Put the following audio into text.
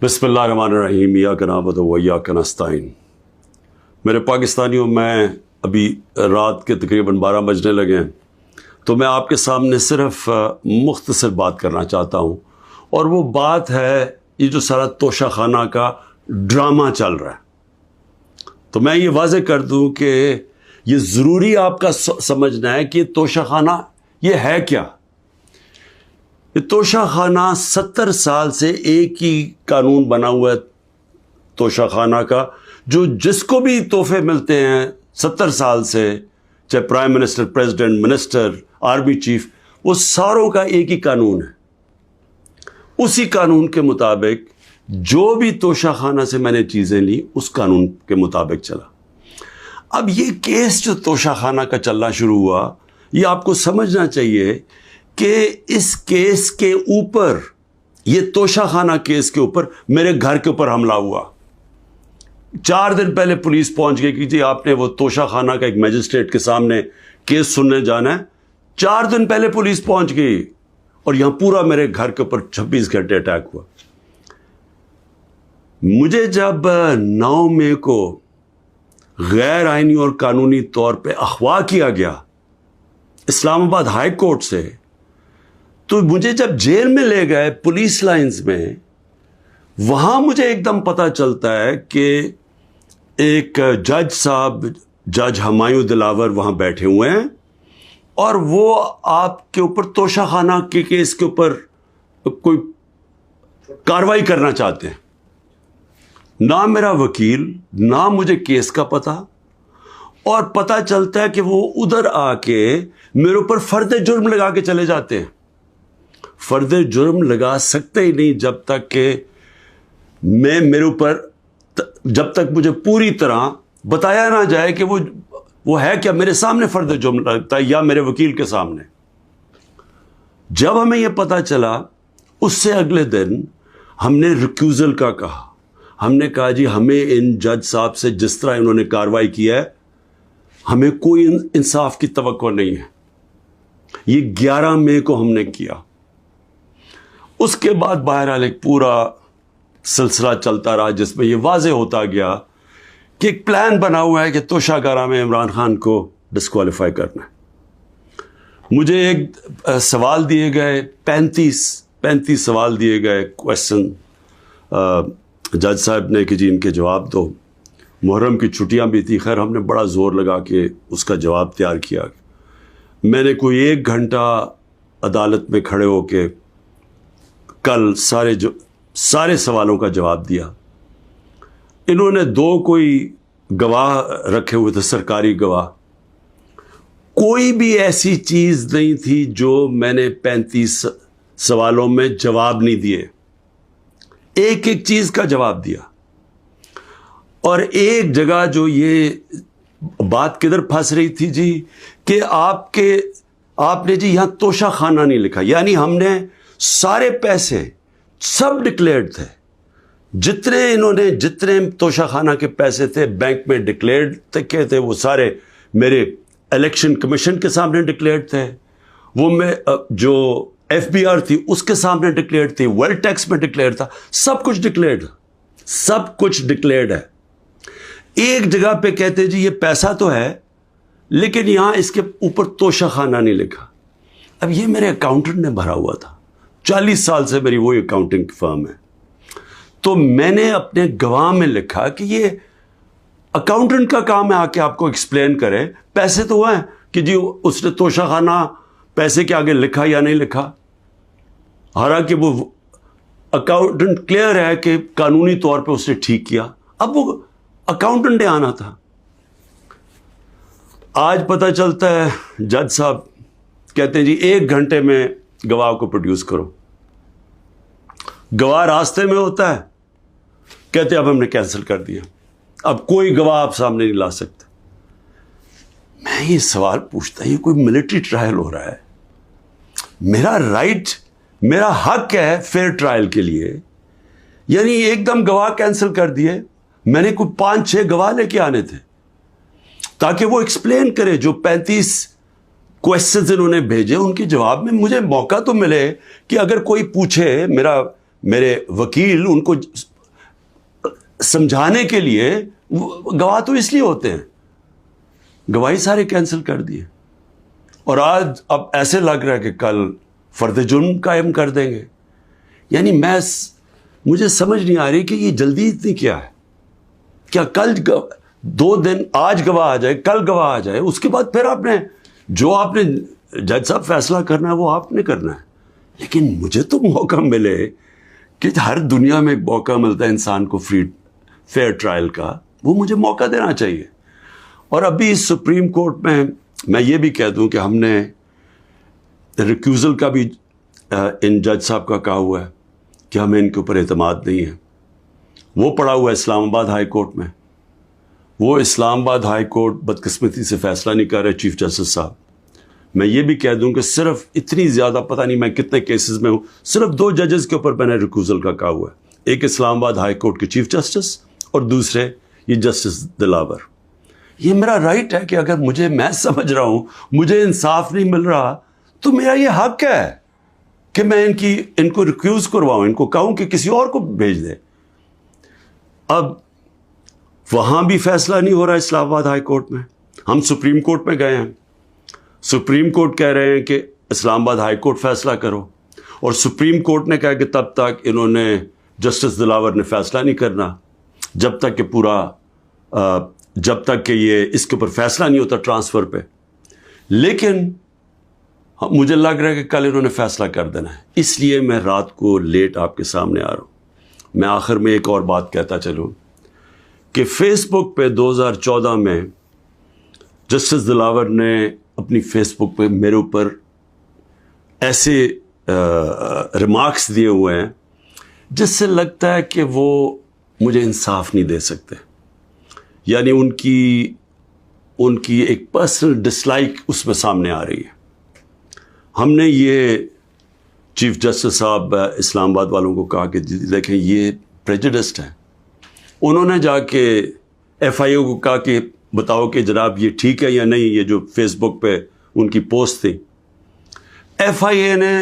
بسم اللہ الرحمن الرحیم ایاک نعبد و ایاک نستعین۔ میرے پاکستانیوں، میں ابھی رات کے تقریباً 12 بجنے لگے ہیں، تو میں آپ کے سامنے صرف مختصر بات کرنا چاہتا ہوں، اور وہ بات ہے یہ جو سارا توشہ خانہ کا ڈرامہ چل رہا ہے۔ تو میں یہ واضح کر دوں کہ یہ ضروری آپ کا سمجھنا ہے کہ یہ توشہ خانہ یہ ہے کیا۔ یہ توشہ خانہ 70 سال سے ایک ہی قانون بنا ہوا ہے توشہ خانہ کا، جو جس کو بھی تحفے ملتے ہیں 70 سال سے، چاہے prime minister, president, minister, army chief, وہ ساروں کا ایک ہی قانون ہے۔ اسی قانون کے مطابق جو بھی توشہ خانہ سے میں نے چیزیں لی، اس قانون کے مطابق چلا۔ اب یہ کیس جو توشہ خانہ کا چلنا شروع ہوا، یہ آپ کو سمجھنا چاہیے کہ اس کیس کے اوپر، یہ توشہ خانہ کیس کے اوپر میرے گھر کے اوپر حملہ ہوا۔ 4 دن پہلے پولیس پہنچ گئی کہ جی آپ نے وہ توشہ خانہ کا ایک میجسٹریٹ کے سامنے کیس سننے جانا ہے۔ 4 دن پہلے پولیس پہنچ گئی، اور یہاں پورا میرے گھر کے اوپر 26 گھنٹے اٹیک ہوا۔ مجھے جب 9 مئی کو غیر آئینی اور قانونی طور پہ اغوا کیا گیا اسلام آباد ہائی کورٹ سے، تو مجھے جب جیل میں لے گئے پولیس لائنز میں، وہاں مجھے ایک دم پتہ چلتا ہے کہ ایک جج صاحب، جج ہمایوں دلاور وہاں بیٹھے ہوئے ہیں، اور وہ آپ کے اوپر توشہ خانہ کے کیس کے اوپر کوئی کاروائی کرنا چاہتے ہیں۔ نہ میرا وکیل، نہ مجھے کیس کا پتہ، اور پتہ چلتا ہے کہ وہ ادھر آ کے میرے اوپر فرد جرم لگا کے چلے جاتے ہیں۔ فرد جرم لگا سکتے ہی نہیں جب تک کہ میرے اوپر، جب تک مجھے پوری طرح بتایا نہ جائے کہ وہ ہے کیا، میرے سامنے فرد جرم لگتا ہے یا میرے وکیل کے سامنے۔ جب ہمیں یہ پتہ چلا، اس سے اگلے دن ہم نے ریکیوزل کا کہا۔ ہم نے کہا جی ہمیں ان جج صاحب سے جس طرح انہوں نے کاروائی کی ہے، ہمیں کوئی انصاف کی توقع نہیں ہے۔ یہ 11 مئی کو ہم نے کیا۔ اس کے بعد بہرحال ایک پورا سلسلہ چلتا رہا، جس میں یہ واضح ہوتا گیا کہ ایک پلان بنا ہوا ہے کہ توشہ خانہ میں عمران خان کو ڈسکوالیفائی کرنا ہے۔ مجھے ایک سوال دیے گئے، 35 سوال دیے گئے، کویسچن جج صاحب نے کہ جی ان کے جواب دو۔ محرم کی چھٹیاں بھی تھی، خیر ہم نے بڑا زور لگا کے اس کا جواب تیار کیا۔ میں نے کوئی 1 گھنٹہ عدالت میں کھڑے ہو کے کل سارے سوالوں کا جواب دیا۔ انہوں نے 2 کوئی گواہ رکھے ہوئے تھے، سرکاری گواہ۔ کوئی بھی ایسی چیز نہیں تھی جو میں نے 35 سوالوں میں جواب نہیں دیے، ایک چیز کا جواب دیا۔ اور ایک جگہ جو یہ بات کدھر پھنس رہی تھی جی، کہ آپ نے جی یہاں توشہ خانہ نہیں لکھا، یعنی ہم نے سارے پیسے سب ڈکلیئرڈ تھے، جتنے توشہ خانہ کے پیسے تھے بینک میں ڈکلیئرڈ تھے، وہ سارے میرے الیکشن کمیشن کے سامنے ڈکلیئرڈ تھے، وہ میں جو ایف بی آر تھی اس کے سامنے ڈکلیئرڈ تھی، ویلتھ ٹیکس میں ڈکلیئرڈ تھا، سب کچھ ڈکلیئرڈ ہے۔ ایک جگہ پہ کہتے جی یہ پیسہ تو ہے، لیکن یہاں اس کے اوپر توشہ خانہ نہیں لکھا۔ اب یہ میرے اکاؤنٹنٹ نے بھرا ہوا تھا، 40 سال سے میری وہی اکاؤنٹنگ فرم ہے۔ تو میں نے اپنے گواہ میں لکھا کہ یہ اکاؤنٹنٹ کا کام ہے آ کے آپ کو ایکسپلین کرے، پیسے تو ہیں کہ جی اس نے توشہ خانہ پیسے کے آگے لکھا یا نہیں لکھا۔ حالانکہ وہ اکاؤنٹنٹ کلیئر ہے کہ قانونی طور پہ اس نے ٹھیک کیا، اب وہ اکاؤنٹنٹ نے آنا تھا۔ آج پتہ چلتا ہے جج صاحب کہتے ہیں جی 1 گھنٹے میں گواہ کو پروڈیوس کرو۔ گواہ راستے میں ہوتا ہے، کہتے اب ہم نے کینسل کر دیا، اب کوئی گواہ آپ سامنے نہیں لا سکتے۔ میں یہ سوال پوچھتا، یہ کوئی ملٹری ٹرائل ہو رہا ہے، میرا رائٹ، میرا حق ہے فیئر ٹرائل کے لیے، یعنی ایک دم گواہ کینسل کر دیے۔ میں نے کوئی 5-6 گواہ لے کے آنے تھے تاکہ وہ ایکسپلین کرے، جو 35 کویسچنز انہوں نے بھیجے ان کے جواب میں مجھے موقع تو ملے کہ اگر کوئی پوچھے، میرے وکیل ان کو سمجھانے کے لیے گواہ تو اس لیے ہوتے ہیں، گواہی سارے کینسل کر دیے، اور آج اب ایسے لگ رہا ہے کہ کل فرد جرم قائم کر دیں گے. یعنی مجھے سمجھ نہیں آ رہی کہ یہ جلدی اتنی کیا ہے. کیا کل 2 دن، آج گواہ آ جائے، کل گواہ آ جائے، اس کے بعد پھر آپ نے جج صاحب فیصلہ کرنا ہے وہ آپ نے کرنا ہے. لیکن مجھے تو موقع ملے کہ ہر دنیا میں موقع ملتا ہے انسان کو فیئر ٹرائل کا، وہ مجھے موقع دینا چاہیے. اور ابھی اس سپریم کورٹ میں یہ بھی کہہ دوں کہ ہم نے ریکیوزل کا بھی ان جج صاحب کا کہا ہوا ہے کہ ہمیں ان کے اوپر اعتماد نہیں ہے. وہ پڑا ہوا ہے اسلام آباد ہائی کورٹ میں. وہ اسلام آباد ہائی کورٹ بدقسمتی سے فیصلہ نہیں کر رہے چیف جسٹس صاحب. میں یہ بھی کہہ دوں کہ صرف اتنی زیادہ پتہ نہیں میں کتنے کیسز میں ہوں، صرف 2 ججز کے اوپر میں نے ریکیوزل کا کہا ہوا ہے. ایک اسلام آباد ہائی کورٹ کے چیف جسٹس اور دوسرے یہ جسٹس دلاور. یہ میرا رائٹ ہے کہ اگر میں سمجھ رہا ہوں مجھے انصاف نہیں مل رہا تو میرا یہ حق ہے کہ میں ان کو ریکیوز کرواؤں، ان کو کہوں کہ کسی اور کو بھیج دے. اب وہاں بھی فیصلہ نہیں ہو رہا اسلام آباد ہائی کورٹ میں. ہم سپریم کورٹ میں گئے ہیں، سپریم کورٹ کہہ رہے ہیں کہ اسلام آباد ہائی کورٹ فیصلہ کرو، اور سپریم کورٹ نے کہا کہ تب تک انہوں نے جسٹس دلاور نے فیصلہ نہیں کرنا جب تک کہ یہ اس کے اوپر فیصلہ نہیں ہوتا ٹرانسفر پہ. لیکن مجھے لگ رہا ہے کہ کل انہوں نے فیصلہ کر دینا ہے، اس لیے میں رات کو لیٹ آپ کے سامنے آ رہا ہوں. میں آخر میں ایک اور بات کہتا چلوں کہ فیس بک پہ 2014 میں جسٹس دلاور نے اپنی فیس بک پہ میرے اوپر ایسے ریمارکس دیے ہوئے ہیں جس سے لگتا ہے کہ وہ مجھے انصاف نہیں دے سکتے. یعنی ان کی ایک پرسنل ڈسلائک اس میں سامنے آ رہی ہے. ہم نے یہ چیف جسٹس صاحب اسلام آباد والوں کو کہا کہ دیکھیں یہ پریجوڈسڈ ہے. انہوں نے جا کے ایف آئی او کو کہا کہ بتاؤ کہ جناب یہ ٹھیک ہے یا نہیں، یہ جو فیس بک پہ ان کی پوسٹ تھی. ایف آئی اے نے